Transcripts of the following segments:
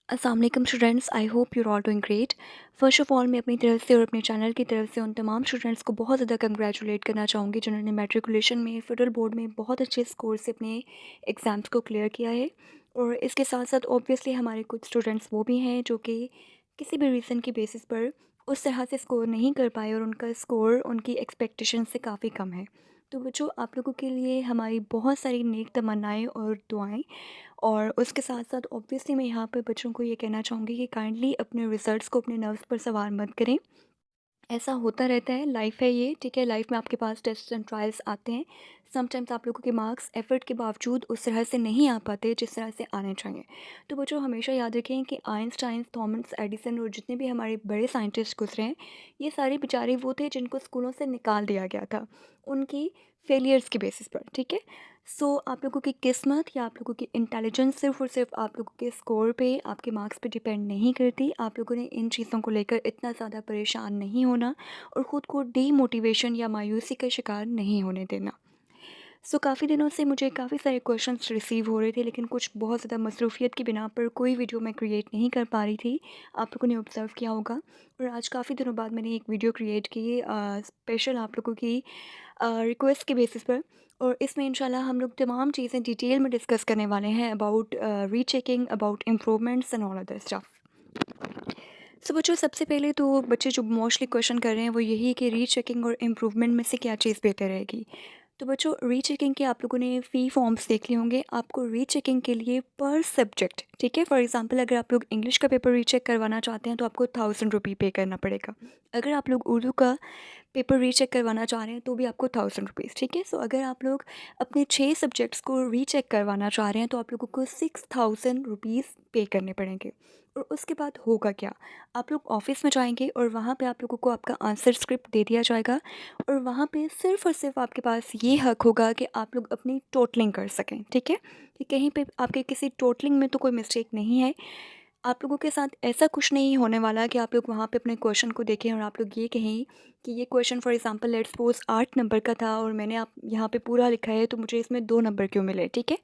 अस्सलाम वालेकुम students, I hope your all doing great. First of all मैं अपनी तरफ से और अपने चैनल की तरफ से उन तमाम स्टूडेंट्स को बहुत ज़्यादा कंग्रेचुलेट करना चाहूँगी जिन्होंने मैट्रिकुलेशन में फ़ेडरल बोर्ड में बहुत अच्छे स्कोर से अपने एग्ज़ाम्स को क्लियर किया है। और इसके साथ साथ ऑब्वियसली हमारे कुछ स्टूडेंट्स वो भी हैं जो कि किसी भी रीज़न की बेसिस पर उस तरह से स्कोर नहीं कर पाए और उनका स्कोर उनकी एक्सपेक्टेशन से काफ़ी कम है। तो बच्चों, आप लोगों के लिए हमारी बहुत सारी नेक तमन्नाएँ और दुआएँ। और उसके साथ-साथ ऑब्वियसली मैं यहाँ पे बच्चों को ये कहना चाहूँगी कि काइंडली अपने रिज़ल्ट्स को अपने नर्व्स पर सवार मत करें। ऐसा होता रहता है, लाइफ़ है ये, ठीक है? लाइफ़ में आपके पास टेस्ट्स एंड ट्रायल्स आते हैं। समटाइम्स आप लोगों के मार्क्स एफ़र्ट के बावजूद उस तरह से नहीं आ पाते जिस तरह से आने चाहिए। तो बच्चों, हमेशा याद रखें कि आइंस्टाइन, थॉमस एडिसन और जितने भी हमारे बड़े साइंटिस्ट गुज़रे हैं, ये सारे बेचारे वो थे जिनको स्कूलों से निकाल दिया गया था, उनकी फेलियर्स की बेसिस पर, ठीक है? सो आप लोगों की किस्मत या आप लोगों की इंटेलिजेंस सिर्फ़ और सिर्फ़ आप लोगों के स्कोर पे, आपके मार्क्स पे डिपेंड नहीं करती। आप लोगों ने इन चीज़ों को लेकर इतना ज़्यादा परेशान नहीं होना और ख़ुद को डीमोटिवेशन या मायूसी का शिकार नहीं होने देना। सो काफ़ी दिनों से मुझे काफ़ी सारे क्वेश्चंस रिसीव हो रहे थे, लेकिन कुछ बहुत ज़्यादा मसरूफ़ियत की बिना पर कोई वीडियो मैं क्रिएट नहीं कर पा रही थी। आप लोगों ने ऑब्ज़र्व किया होगा और आज काफ़ी दिनों बाद मैंने एक वीडियो क्रिएट की स्पेशल आप लोगों की रिक्वेस्ट के बेसिस पर। और इसमें इंशाल्लाह हम लोग तमाम चीज़ें डिटेल में डिस्कस करने वाले हैं about rechecking, about improvements and all other stuff. So बच्चों, सबसे पहले तो बच्चे जो मोस्टली क्वेश्चन कर रहे हैं वो यही कि रीचेकिंग और इम्प्रूवमेंट में से क्या चीज़ बेहतर रहेगी। तो बच्चों, रीचेकिंग के आप लोगों ने फ़ी फॉर्म्स देख लिए होंगे। आपको रीचेकिंग के लिए पर सब्जेक्ट, ठीक है, फॉर एग्जांपल अगर आप लोग इंग्लिश का पेपर रीचेक करवाना चाहते हैं तो आपको 1000 रुपये पे करना पड़ेगा। अगर आप लोग उर्दू का पेपर रीचेक करवाना चाह रहे हैं तो भी आपको 1000 रुपीज़, ठीक है। सो अगर आप लोग अपने 6 सब्जेक्ट्स को रीचेक करवाना चाह रहे हैं तो आप लोगों को 6000 रुपीज़ पे करने पड़ेंगे। और उसके बाद होगा क्या, आप लोग ऑफिस में जाएंगे और वहाँ पे आप लोगों को आपका आंसर स्क्रिप्ट दे दिया जाएगा और वहाँ पे सिर्फ़ और सिर्फ आपके पास ये हक होगा कि आप लोग अपनी टोटलिंग कर सकें, ठीक है। कि कहीं पे आपके किसी टोटलिंग में तो कोई मिस्टेक नहीं है। आप लोगों के साथ ऐसा कुछ नहीं होने वाला कि आप लोग वहाँ पे अपने क्वेश्चन को देखें और आप लोग ये कहें कि ये question for example let's suppose 8 number का था और मैंने आप यहाँ पे पूरा लिखा है तो मुझे इसमें 2 नंबर क्यों मिले, ठीक है।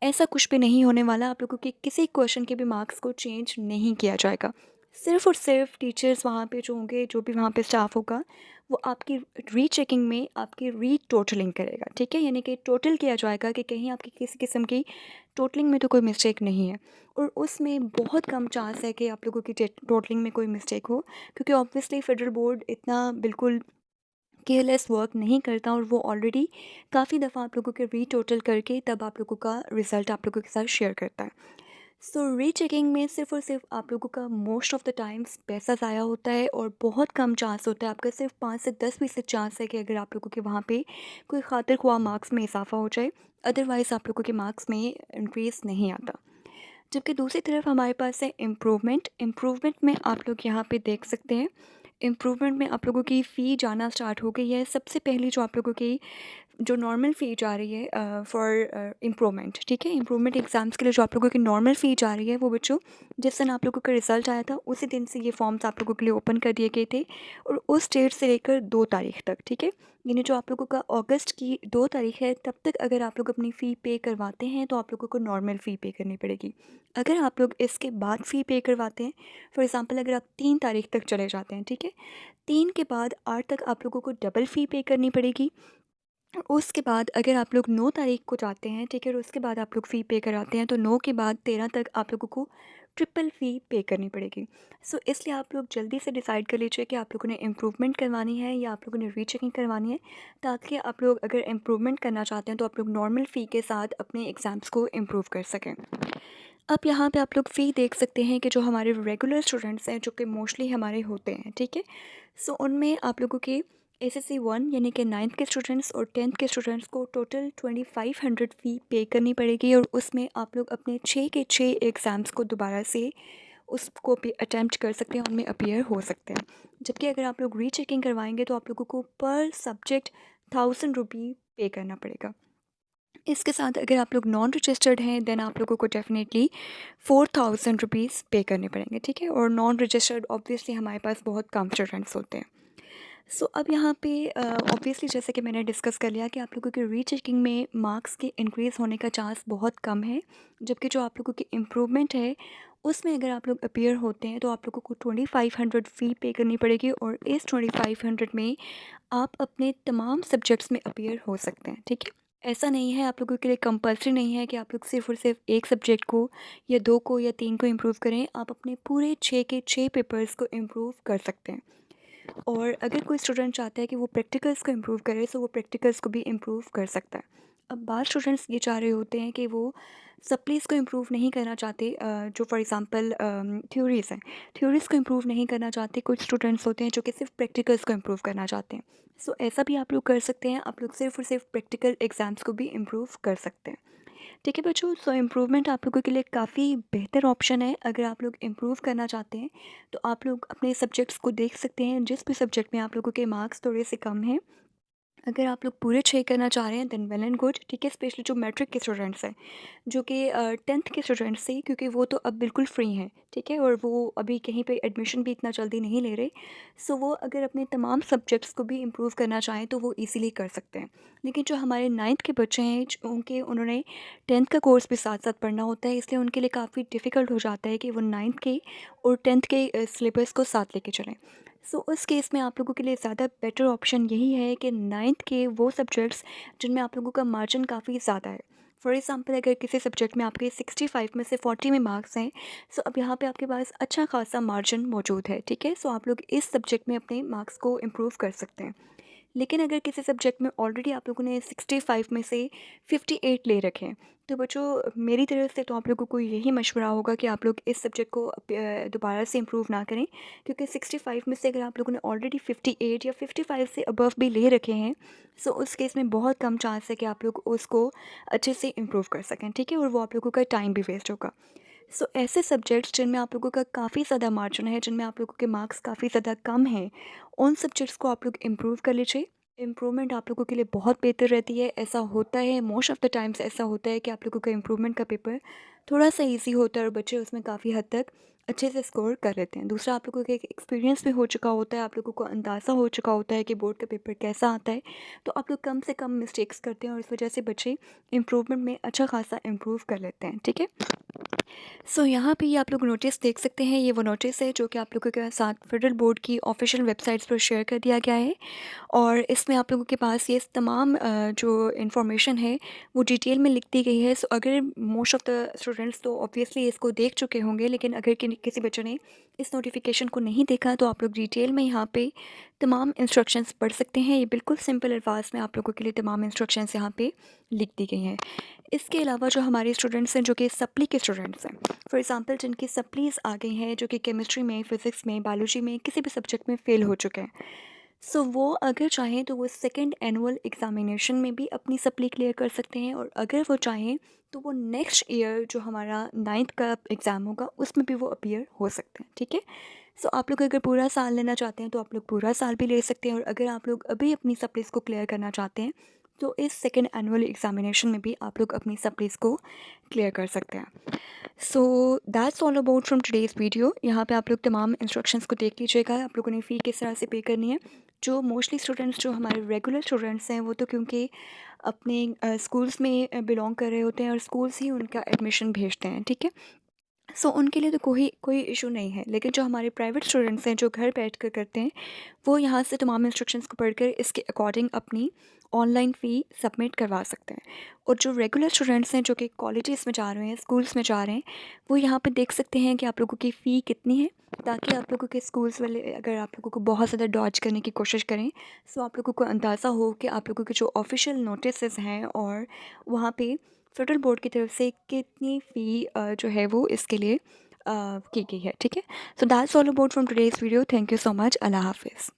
ऐसा कुछ भी नहीं होने वाला। आप लोगों के किसी क्वेश्चन के भी मार्क्स को चेंज नहीं किया जाएगा। सिर्फ़ और सिर्फ टीचर्स वहाँ पे जो होंगे, जो भी वहाँ पे स्टाफ होगा, वो आपकी रीचेकिंग में आपकी रीटोटलिंग करेगा, ठीक है। यानी कि टोटल किया जाएगा कि कहीं आपकी किसी किस्म की टोटलिंग में तो कोई मिस्टेक नहीं है। और उसमें बहुत कम चांस है कि आप लोगों की टोटलिंग में कोई मिस्टेक हो, क्योंकि ऑब्वियसली फेडरल बोर्ड इतना बिल्कुल केयरलेस वर्क नहीं करता और वो ऑलरेडी काफ़ी दफ़ा आप लोगों के रीटोटल करके तब आप लोगों का रिज़ल्ट आप लोगों के साथ शेयर करता है। सो रीचेकिंग में सिर्फ़ और सिर्फ आप लोगों का मोस्ट ऑफ़ द टाइम्स पैसा ज़ाया होता है और बहुत कम चांस होता है, आपका सिर्फ 5 से 10% चांस है कि अगर आप लोगों के वहाँ पे कोई खातिर ख्वाह मार्क्स में इजाफा हो जाए। अदरवाइज़ आप लोगों के मार्क्स में इंक्रीज़ नहीं आता। जबकि दूसरी तरफ हमारे पास है इम्प्रूवमेंट। इम्प्रूवमेंट में आप लोग यहाँ पे देख सकते हैं, इम्प्रूवमेंट में आप लोगों की फ़ी जाना स्टार्ट हो गई है। सबसे पहली जो आप लोगों की जो नॉर्मल फ़ी जा रही है फॉर इम्प्रूवमेंट, ठीक है। इम्प्रूवमेंट एग्ज़ाम्स के लिए जो आप लोगों की नॉर्मल फ़ी जा रही है वो बच्चों, जिस दिन आप लोगों का रिज़ल्ट आया था उसी दिन से ये फॉर्म्स आप लोगों के लिए ओपन कर दिए गए थे और उस डेट से लेकर 2 तारीख तक, ठीक है। यानी जो आप लोगों का अगस्त की 2 तारीख है तब तक अगर आप लोग अपनी फ़ी पे करवाते हैं तो आप लोगों को नॉर्मल फ़ी पे करनी पड़ेगी। अगर आप लोग इसके बाद फ़ी पे करवाते हैं, फॉर एग्ज़ाम्पल अगर आप 3 तारीख तक चले जाते हैं, ठीक है, 3 के बाद 8 तक आप लोगों को डबल फ़ी पे करनी पड़ेगी। उसके बाद अगर आप लोग 9 तारीख को जाते हैं, ठीक है, और उसके बाद आप लोग फ़ी पे कराते हैं तो 9 के बाद 13 तक आप लोगों को ट्रिपल फ़ी पे करनी पड़ेगी। सो इसलिए आप लोग जल्दी से डिसाइड कर लीजिए कि आप लोगों ने इम्प्रूवमेंट करवानी है या आप लोगों ने रीचेकिंग करवानी है, ताकि आप लोग अगर इम्प्रूवमेंट करना चाहते हैं तो आप लोग नॉर्मल फ़ी के साथ अपने एग्ज़ाम्स को इम्प्रूव कर सकें। अब यहाँ पे आप लोग फ़ी देख सकते हैं कि जो हमारे रेगुलर स्टूडेंट्स हैं, जो कि मोस्टली हमारे होते हैं, ठीक है। सो उनमें आप लोगों के एसएससी 1 यानी कि 9th के स्टूडेंट्स और 10th के स्टूडेंट्स को टोटल 2500 फ़ी पे करनी पड़ेगी और उसमें आप लोग अपने 6 के 6 एग्ज़ाम्स को दोबारा से उसको भी अटैम्प्ट कर सकते हैं, उनमें अपीयर हो सकते हैं। जबकि अगर आप लोग रीचेकिंग करवाएंगे तो आप लोगों को पर सब्जेक्ट 1000 रुपये पे करना पड़ेगा। इसके साथ अगर आप लोग नॉन रजिस्टर्ड हैं देन आप लोगों को डेफ़िनेटली 4000 रुपीज़ पे करने पड़ेंगे, ठीक है। और नॉन रजिस्टर्ड ऑब्वियसली हमारे पास बहुत कम स्टूडेंट्स होते हैं। सो अब यहाँ पे ऑब्वियसली जैसे कि मैंने डिस्कस कर लिया कि आप लोगों के रीचेकिंग में मार्क्स के इंक्रीज़ होने का चांस बहुत कम है, जबकि जो आप लोगों की इम्प्रूवमेंट है उसमें अगर आप लोग अपीयर होते हैं तो आप लोगों को 2500 फ़ी पे करनी पड़ेगी और इस 2500 में आप अपने तमाम सब्जेक्ट्स में अपीयर हो सकते हैं, ठीक है? ऐसा नहीं है, आप लोगों के लिए कंपल्सरी नहीं है कि आप लोग सिर्फ़ और सिर्फ एक सब्जेक्ट को या 2 को या 3 को इम्प्रूव करें, आप अपने पूरे 6 के 6 पेपर्स को इम्प्रूव कर सकते हैं। और अगर कोई स्टूडेंट चाहता है कि वो प्रैक्टिकल्स को इम्प्रूव करे, तो वो प्रैक्टिकल्स को भी इम्प्रूव कर सकता है। अब बात स्टूडेंट्स ये चाह रहे होते हैं कि वो सप्लीज़ को इम्प्रूव नहीं करना चाहते, जो फॉर एग्ज़ाम्पल थ्योरीज़ हैं, थ्योरीज़ को इम्प्रूव नहीं करना चाहते। कुछ स्टूडेंट्स होते हैं जो कि सिर्फ़ प्रैक्टिकल्स को इम्प्रूव करना चाहते हैं। सो ऐसा भी आप लोग कर सकते हैं, आप लोग सिर्फ़ और सिर्फ प्रैक्टिकल एग्ज़ाम्स को भी इम्प्रूव कर सकते हैं। ठीक है बच्चों, सो इम्प्रूवमेंट आप लोगों के लिए काफ़ी बेहतर ऑप्शन है। अगर आप लोग इम्प्रूव करना चाहते हैं तो आप लोग अपने सब्जेक्ट्स को देख सकते हैं, जिस भी सब्जेक्ट में आप लोगों के मार्क्स थोड़े से कम हैं। अगर आप लोग पूरे 6 करना चाह रहे हैं देन वेल एंड गुड, ठीक है। स्पेशली जो मैट्रिक के स्टूडेंट्स हैं, जो कि 10th के स्टूडेंट्स थे, क्योंकि वो तो अब बिल्कुल फ्री हैं, ठीक है, और वो अभी कहीं पे एडमिशन भी इतना जल्दी नहीं ले रहे। सो वो अगर अपने तमाम सब्जेक्ट्स को भी इम्प्रूव करना चाहें तो वो ईज़िली कर सकते हैं। लेकिन जो हमारे 9th के बच्चे हैं, उनके उन्होंने 10th का कोर्स भी साथ-साथ पढ़ना होता है, इसलिए उनके लिए काफ़ी डिफ़िकल्ट हो जाता है कि वो 9th के और 10th के सिलेबस को साथ लेके चलें। सो उस केस में आप लोगों के लिए ज़्यादा बेटर ऑप्शन यही है कि 9th के वो सब्जेक्ट्स जिनमें आप लोगों का मार्जिन काफ़ी ज़्यादा है। फॉर एग्ज़ाम्पल, अगर किसी सब्जेक्ट में आपके 65 में से 40 में मार्क्स हैं, सो अब यहाँ पे आपके पास अच्छा खासा मार्जिन मौजूद है, ठीक है। सो आप लोग इस सब्जेक्ट में अपने मार्क्स को इम्प्रूव कर सकते हैं। लेकिन अगर किसी सब्जेक्ट में ऑलरेडी आप लोगों ने 65 में से 58 ले रखे हैं, तो बच्चों मेरी तरफ से तो आप लोगों को यही मशवरा होगा कि आप लोग इस सब्जेक्ट को दोबारा से इम्प्रूव ना करें, क्योंकि 65 में से अगर आप लोगों ने ऑलरेडी 58 या 55 से अबव भी ले रखे हैं, सो उस केस में बहुत कम चांस है कि आप लोग उसको अच्छे से इम्प्रूव कर सकें, ठीक है, और वो आप लोगों का टाइम भी वेस्ट होगा। सो ऐसे सब्जेक्ट्स जिनमें आप लोगों का काफ़ी ज़्यादा मार्जिन है, जिनमें आप लोगों के मार्क्स काफ़ी ज़्यादा कम हैं, उन सब्जेक्ट्स को आप लोग इम्प्रूव कर लीजिए। इम्प्रूवमेंट आप लोगों के लिए बहुत बेहतर रहती है। ऐसा होता है, मोस्ट ऑफ़ द टाइम्स ऐसा होता है कि आप लोगों का इम्प्रूवमेंट का पेपर थोड़ा-सा ईज़ी होता है और बच्चे उसमें काफ़ी हद तक अच्छे से स्कोर कर लेते हैं। दूसरा, आप लोगों का एक एक्सपीरियंस भी हो चुका होता है, आप लोगों को अंदाज़ा हो चुका होता है कि बोर्ड का पेपर कैसा आता है, तो आप लोग कम से कम मिस्टेक्स करते हैं और इस वजह से बच्चे इम्प्रूवमेंट में अच्छा खासा इम्प्रूव कर लेते हैं, ठीक है। सो यहाँ पे ये आप लोग नोटिस देख सकते हैं, ये वो नोटिस है जो कि आप लोगों के साथ फेडरल बोर्ड की ऑफिशियल वेबसाइट्स पर शेयर कर दिया गया है। और इसमें आप लोगों के पास ये तमाम जो इन्फॉर्मेशन है वो डिटेल में लिख दी गई है। सो अगर मोस्ट ऑफ़ द स्टूडेंट्स तो ऑब्वियसली इसको देख चुके होंगे, लेकिन अगर किसी बच्चे ने इस नोटिफिकेशन को नहीं देखा तो आप लोग डिटेल में यहाँ पे तमाम इंस्ट्रक्शंस पढ़ सकते हैं। ये बिल्कुल सिंपल अल्फाज में आप लोगों के लिए तमाम इंस्ट्रक्शंस यहाँ पे लिख दी गई हैं। इसके अलावा जो हमारे स्टूडेंट्स हैं, जो कि सप्ली के स्टूडेंट्स हैं, फॉर एग्ज़ाम्पल जिनकी सप्लीज़ आ गई हैं, जो कि केमिस्ट्री में, फ़िज़िक्स में, बायोलॉजी में, किसी भी सब्जेक्ट में फ़ेल हो चुके हैं, सो वो अगर चाहें तो वो सेकंड एनुअल एग्ज़ामिनेशन में भी अपनी सप्ली क्लियर कर सकते हैं, और अगर वो चाहें तो वो नेक्स्ट ईयर जो हमारा 9th का एग्ज़ाम होगा उसमें भी वो अपीयर हो सकते हैं, ठीक है। सो आप लोग अगर पूरा साल लेना चाहते हैं तो आप लोग पूरा साल भी ले सकते हैं, और अगर आप लोग अभी अपनी सप्लीज़ को क्लियर करना चाहते हैं तो इस सेकंड एनुअल एग्ज़ामिनेशन में भी आप लोग अपनी सप्लीज़ को क्लियर कर सकते हैं। सो that's all about from today's video. यहाँ पे आप लोग तमाम इंस्ट्रक्शंस को देख लीजिएगा, आप लोगों ने फ़ी किस तरह से पे करनी है। जो मोस्टली स्टूडेंट्स, जो हमारे रेगुलर स्टूडेंट्स हैं, वो तो क्योंकि अपने स्कूल्स में बिलोंग कर रहे होते हैं और स्कूल्स ही उनका एडमिशन भेजते हैं, ठीक है। सो उनके लिए तो कोई कोई इशू नहीं है, लेकिन जो हमारे प्राइवेट स्टूडेंट्स हैं जो घर बैठ कर करते हैं, वो यहाँ से तमाम इंस्ट्रक्शंस को पढ़कर इसके अकॉर्डिंग अपनी ऑनलाइन फ़ी सबमिट करवा सकते हैं। और जो रेगुलर स्टूडेंट्स हैं जो कि कॉलेजेस में जा रहे हैं, स्कूल्स में जा रहे हैं, वो यहाँ पे देख सकते हैं कि आप लोगों की फ़ी कितनी है, ताकि आप लोगों के स्कूल्स वाले अगर आप लोगों को बहुत ज़्यादा डॉज करने की कोशिश करें, सो आप लोगों को अंदाज़ा हो कि आप लोगों के जो ऑफिशियल नोटिस हैं और वहाँ पे फेडरल बोर्ड की तरफ से कितनी फ़ी जो है वो इसके लिए की गई है, ठीक है। So that's all about from today's video. Thank you so much. अल्लाह हाफ़िज़।